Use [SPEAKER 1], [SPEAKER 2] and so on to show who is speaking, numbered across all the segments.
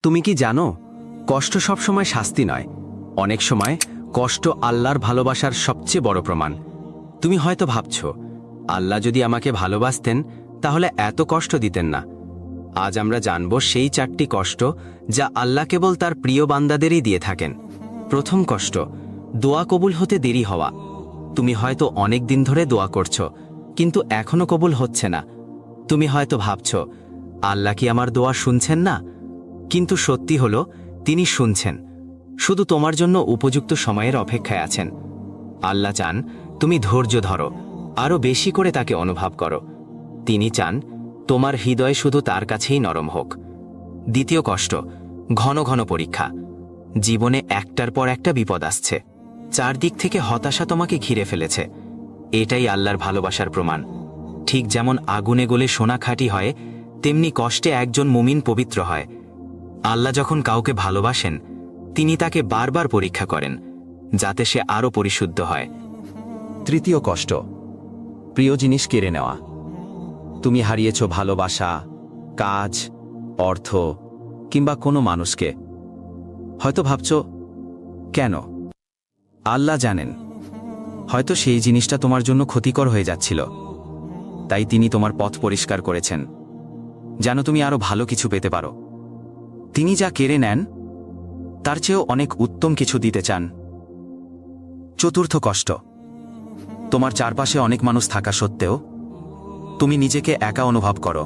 [SPEAKER 1] তুমি কি জানো, কষ্ট সবসময় শাস্তি নয়, অনেক সময় কষ্ট আল্লাহর ভালোবাসার সবচেয়ে বড় প্রমাণ। তুমি হয়তো ভাবছ, আল্লাহ যদি আমাকে ভালোবাসতেন তাহলে এত কষ্ট দিতেন না। আজ আমরা জানব সেই 4টি কষ্ট যা আল্লাহ কেবল তার প্রিয় বান্দাদেরই দিয়ে থাকেন। প্রথম কষ্ট, দোয়া কবুল হতে দেরি হওয়া। তুমি হয়তো অনেক দিন ধরে দোয়া করছো, কিন্তু এখনো কবুল হচ্ছে না। তুমি হয়তো ভাবছ, আল্লাহ কি আমার দোয়া শুনছেন না? কিন্তু সত্যি হলো, তিনি শুনছেন, শুধু তোমার জন্য উপযুক্ত সময়ের অপেক্ষায় আছেন। আল্লাহ চান তুমি ধৈর্য ধরো, আরও বেশি করে তাকে অনুভব করো। তিনি চান তোমার হৃদয় শুধু তার কাছেই নরম হোক। দ্বিতীয় কষ্ট, ঘন ঘন পরীক্ষা। জীবনে একটার পর একটা বিপদ আসছে, চারদিক থেকে হতাশা তোমাকে ঘিরে ফেলেছে। এটাই আল্লাহর ভালোবাসার প্রমাণ। ঠিক যেমন আগুনে গলে সোনা খাঁটি হয়, তেমনি কষ্টে একজন মুমিন পবিত্র হয়। আল্লাহ যখন কাউকে ভালোবাসেন, তিনি তাকে বারবার পরীক্ষা করেন, যাতে সে আরও পরিশুদ্ধ হয়।
[SPEAKER 2] তৃতীয় কষ্ট, প্রিয় জিনিস কেড়ে নেওয়া। তুমি হারিয়েছ ভালোবাসা, কাজ, অর্থ কিংবা কোনো মানুষকে। হয়তো ভাবছ, কেন? আল্লাহ জানেন, হয়তো সেই জিনিসটা তোমার জন্য ক্ষতিকর হয়ে যাচ্ছিল, তাই তিনি তোমার পথ পরিষ্কার করেছেন, যেন তুমি আরও ভালো কিছু পেতে পারো। তিনি যা কেড়ে নেন, তার চেয়েও অনেক উত্তম কিছু দিতে চান। চতুর্থ কষ্ট, তোমার চারপাশে অনেক মানুষ থাকা সত্ত্বেও তুমি নিজেকে একা অনুভব করো।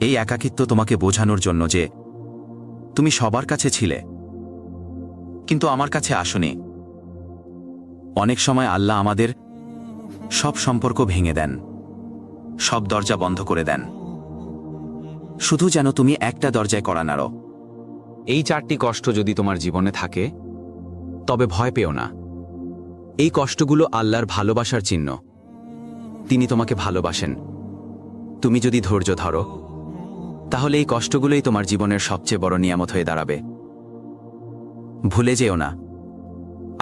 [SPEAKER 2] এই একাকিত্ব তোমাকে বোঝানোর জন্য যে তুমি সবার কাছে ছিলে, কিন্তু আমার কাছে আসোনি। অনেক সময় আল্লাহ আমাদের সব সম্পর্ক ভেঙে দেন, সব দরজা বন্ধ করে দেন, শুধু যেন তুমি একটা দরজায় কড়া নাড়ো।
[SPEAKER 1] এই 4টি কষ্ট যদি তোমার জীবনে থাকে, তবে ভয় পেও না। এই কষ্টগুলো আল্লাহর ভালোবাসার চিহ্ন। তিনি তোমাকে ভালোবাসেন। তুমি যদি ধৈর্য ধরো, তাহলে এই কষ্টগুলোই তোমার জীবনের সবচেয়ে বড় নিয়ামত হয়ে দাঁড়াবে।
[SPEAKER 2] ভুলে যেও না,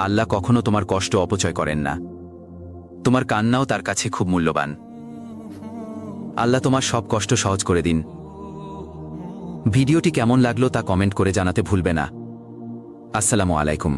[SPEAKER 2] আল্লাহ কখনো তোমার কষ্ট অপচয় করেন না। তোমার কান্নাও তার কাছে খুব মূল্যবান। আল্লাহ তোমার সব কষ্ট সহজ করে দিন। ভিডিওটি কেমন লাগলো তা কমেন্ট করে জানাতে ভুলবে না। আসসালামু আলাইকুম।